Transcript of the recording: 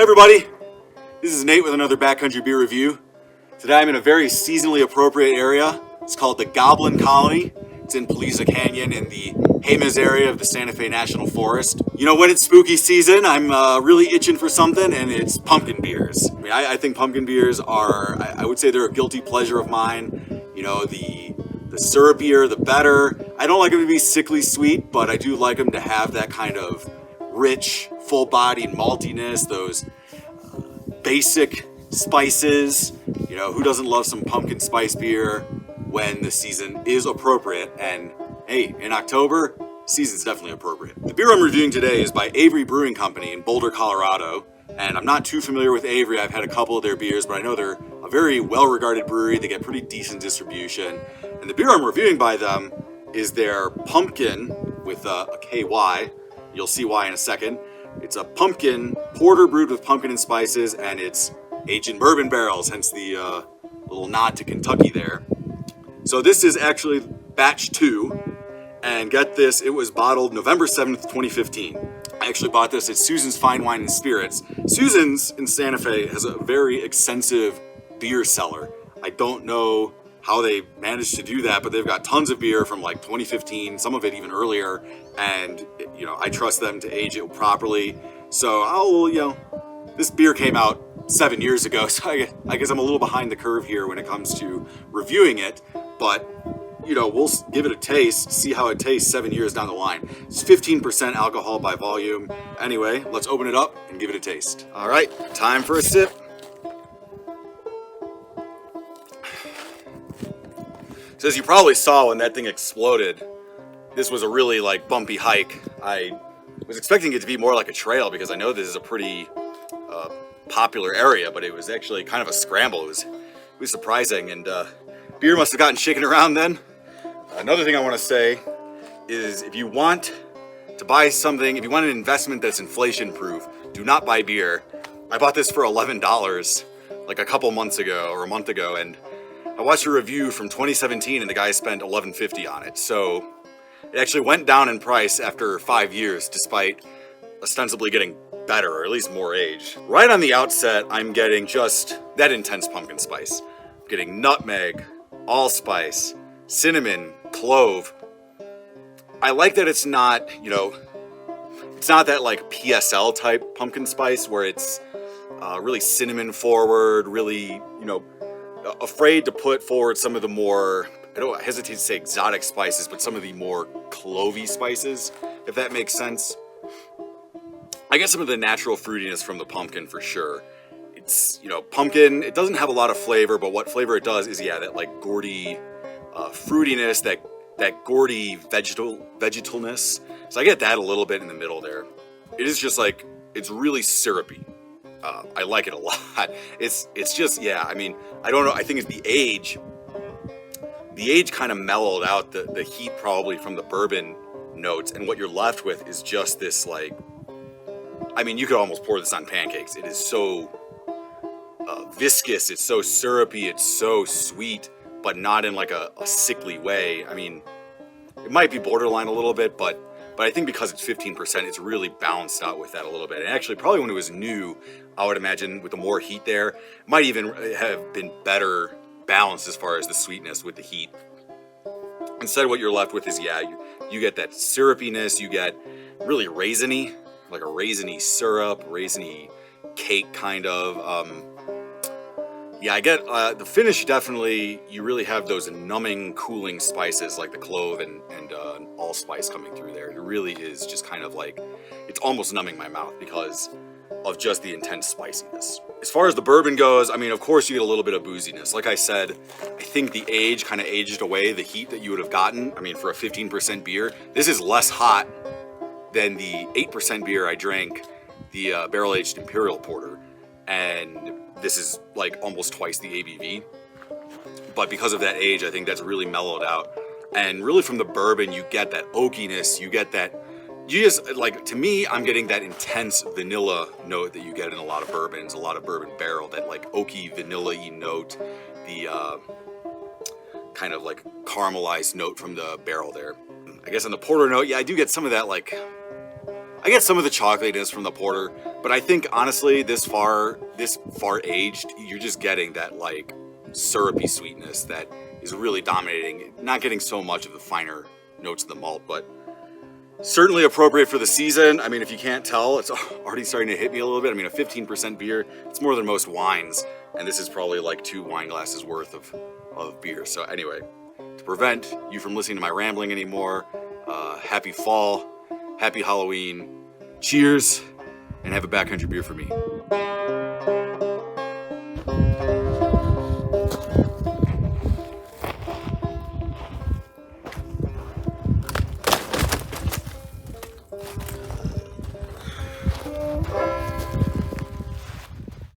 Hi everybody, this is Nate with another Backcountry beer review. Today I'm in a very seasonally appropriate area. It's called the Goblin Colony. It's in Paliza Canyon in the Jemez area of the Santa Fe National Forest. You know, when it's spooky season, I'm really itching for something, and it's pumpkin beers. I think pumpkin beers are, I would say they're a guilty pleasure of mine. You know, the syrupier, the better. I don't like them to be sickly sweet, but I do like them to have that kind of rich, full-bodied maltiness, those basic spices. You know, who doesn't love some pumpkin spice beer when the season is appropriate? And hey, in October, season's definitely appropriate. The beer I'm reviewing today is by Avery Brewing Company in Boulder, Colorado. And I'm not too familiar with Avery. I've had a couple of their beers, but I know they're a very well-regarded brewery. They get pretty decent distribution. And the beer I'm reviewing by them is their pumpkin with a KY. You'll see why in a second. It's a pumpkin porter brewed with pumpkin and spices, and it's aged in bourbon barrels, hence the little nod to Kentucky there. So this is actually batch 2, and get this, it was bottled November 7th, 2015. I actually bought this at Susan's Fine Wine and Spirits. Susan's in Santa Fe has a very extensive beer cellar. I don't know how they managed to do that, but they've got tons of beer from like 2015, some of it even earlier, and you know, I trust them to age it properly. So this beer came out 7 years ago, so I guess I'm a little behind the curve here when it comes to reviewing it, but you know, we'll give it a taste, see how it tastes 7 years down the line. It's 15% alcohol by volume. Anyway, let's open it up and give it a taste. All right, time for a sip. So as you probably saw when that thing exploded, this was a really like bumpy hike. I was expecting it to be more like a trail because I know this is a pretty popular area, but it was actually kind of a scramble. It was surprising, and beer must have gotten shaken around then. Another thing I want to say is if you want to buy something, if you want an investment that's inflation proof, do not buy beer. I bought this for $11 like a couple months ago or a month ago, and I watched a review from 2017 and the guy spent $11.50 on it. So it actually went down in price after 5 years despite ostensibly getting better, or at least more age. Right on the outset, I'm getting just that intense pumpkin spice. I'm getting nutmeg, allspice, cinnamon, clove. I like that it's not, it's not that like PSL type pumpkin spice where it's really cinnamon forward, really, afraid to put forward some of the more, I hesitate to say exotic spices, but some of the more clovey spices, if that makes sense. I get some of the natural fruitiness from the pumpkin for sure. It's, pumpkin, it doesn't have a lot of flavor, but what flavor it does is, that like gourdy fruitiness, that gourdy vegetalness. So I get that a little bit in the middle there. It is just like, it's really syrupy. I like it a lot. It's just, I don't know. I think it's the age. The age kind of mellowed out the heat probably from the bourbon notes, and what you're left with is just this like, you could almost pour this on pancakes. It is so viscous. It's so syrupy. It's so sweet, but not in like a sickly way. It might be borderline a little bit, but I think because it's 15%, it's really balanced out with that a little bit. And actually, probably when it was new, I would imagine with the more heat there, it might even have been better balanced as far as the sweetness with the heat. Instead, what you're left with is, you get that syrupiness, you get really raisiny, like a raisiny syrup, raisiny cake kind of. I get the finish definitely, you really have those numbing, cooling spices like the clove and allspice coming through there. It really is just kind of like, it's almost numbing my mouth because of just the intense spiciness. As far as the bourbon goes, of course you get a little bit of booziness. Like I said, I think the age kind of aged away the heat that you would have gotten. For a 15% beer, this is less hot than the 8% beer I drank, the barrel-aged Imperial Porter. And this is like almost twice the ABV. But because of that age, I think that's really mellowed out. And really from the bourbon, you get that oakiness, you get that, to me, I'm getting that intense vanilla note that you get in a lot of bourbons, a lot of bourbon barrel, that like oaky vanilla-y note, the kind of like caramelized note from the barrel there. I guess on the porter note, I do get some of that like I get some of the chocolatiness from the porter, but I think honestly, this far aged, you're just getting that like syrupy sweetness that is really dominating. Not getting so much of the finer notes of the malt, but certainly appropriate for the season. I mean, if you can't tell, it's already starting to hit me a little bit. I mean, a 15% beer, it's more than most wines, and this is probably like 2 wine glasses worth of beer. So anyway, to prevent you from listening to my rambling anymore, happy fall, happy Halloween, cheers, and have a backcountry beer for me.